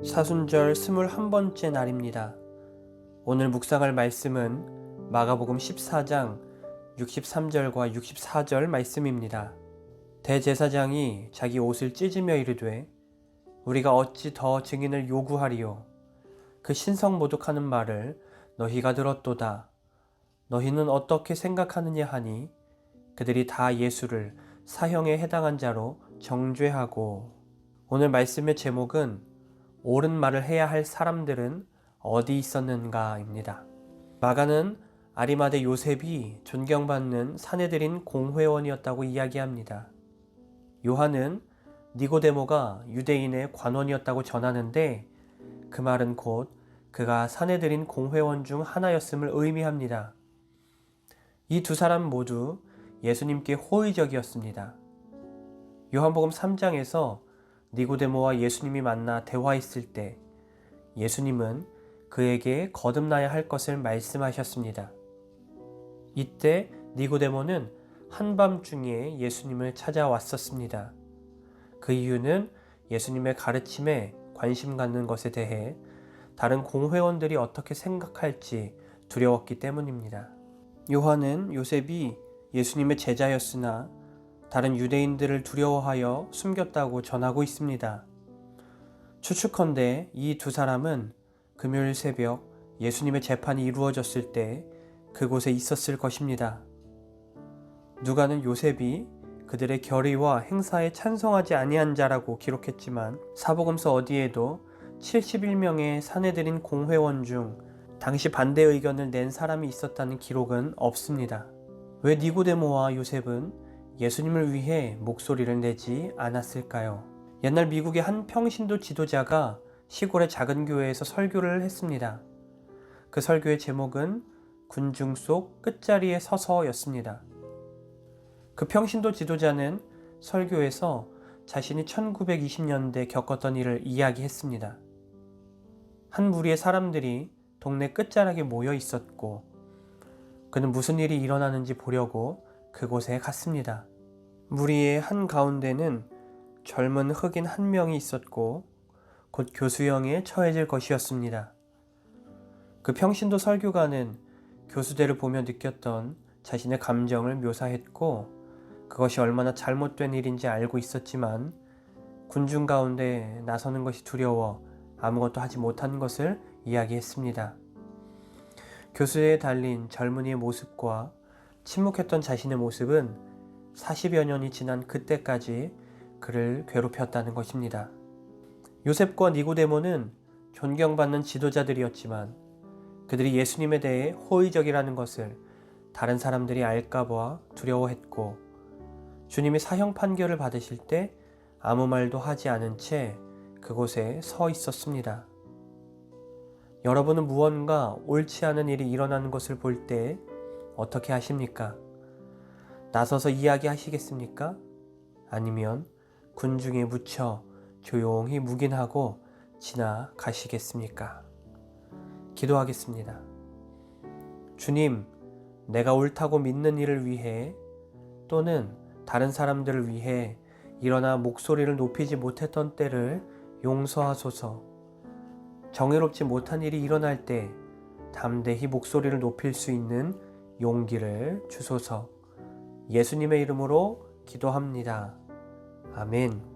사순절 21번째 날입니다. 오늘 묵상할 말씀은 마가복음 14장 63절과 64절 말씀입니다. 대제사장이 자기 옷을 찢으며 이르되 우리가 어찌 더 증인을 요구하리요. 그 신성모독하는 말을 너희가 들었도다. 너희는 어떻게 생각하느냐 하니 그들이 다 예수를 사형에 해당한 자로 정죄하고. 오늘 말씀의 제목은 옳은 말을 해야 할 사람들은 어디 있었는가입니다. 마가는 아리마대 요셉이 존경받는 사내들인 공회원이었다고 이야기합니다. 요한은 니고데모가 유대인의 관원이었다고 전하는데 그 말은 곧 그가 사내들인 공회원 중 하나였음을 의미합니다. 이 두 사람 모두 예수님께 호의적이었습니다. 요한복음 3장에서 니고데모와 예수님이 만나 대화했을 때 예수님은 그에게 거듭나야 할 것을 말씀하셨습니다. 이때 니고데모는 한밤중에 예수님을 찾아왔었습니다. 그 이유는 예수님의 가르침에 관심 갖는 것에 대해 다른 공회원들이 어떻게 생각할지 두려웠기 때문입니다. 요한은 요셉이 예수님의 제자였으나 다른 유대인들을 두려워하여 숨겼다고 전하고 있습니다. 추측컨대 이 두 사람은 금요일 새벽 예수님의 재판이 이루어졌을 때 그곳에 있었을 것입니다. 누가는 요셉이 그들의 결의와 행사에 찬성하지 아니한 자라고 기록했지만 사복음서 어디에도 71명의 사내들인 공회원 중 당시 반대 의견을 낸 사람이 있었다는 기록은 없습니다. 왜 니고데모와 요셉은 예수님을 위해 목소리를 내지 않았을까요? 옛날 미국의 한 평신도 지도자가 시골의 작은 교회에서 설교를 했습니다. 그 설교의 제목은 군중 속 끝자리에 서서였습니다. 그 평신도 지도자는 설교에서 자신이 1920년대 겪었던 일을 이야기했습니다. 한 무리의 사람들이 동네 끝자락에 모여 있었고 그는 무슨 일이 일어나는지 보려고 그곳에 갔습니다. 무리의 한가운데는 젊은 흑인 한 명이 있었고 곧 교수형에 처해질 것이었습니다. 그 평신도 설교가는 교수들을 보며 느꼈던 자신의 감정을 묘사했고 그것이 얼마나 잘못된 일인지 알고 있었지만 군중 가운데 나서는 것이 두려워 아무것도 하지 못한 것을 이야기했습니다. 교수에 달린 젊은이의 모습과 침묵했던 자신의 모습은 40여 년이 지난 그때까지 그를 괴롭혔다는 것입니다. 요셉과 니고데모는 존경받는 지도자들이었지만 그들이 예수님에 대해 호의적이라는 것을 다른 사람들이 알까봐 두려워했고 주님이 사형 판결을 받으실 때 아무 말도 하지 않은 채 그곳에 서 있었습니다. 여러분은 무언가 옳지 않은 일이 일어나는 것을 볼 때 어떻게 하십니까? 나서서 이야기하시겠습니까? 아니면 군중에 묻혀 조용히 묵인하고 지나가시겠습니까? 기도하겠습니다. 주님, 내가 옳다고 믿는 일을 위해 또는 다른 사람들을 위해 일어나 목소리를 높이지 못했던 때를 용서하소서. 정의롭지 못한 일이 일어날 때 담대히 목소리를 높일 수 있는 용기를 주소서. 예수님의 이름으로 기도합니다. 아멘.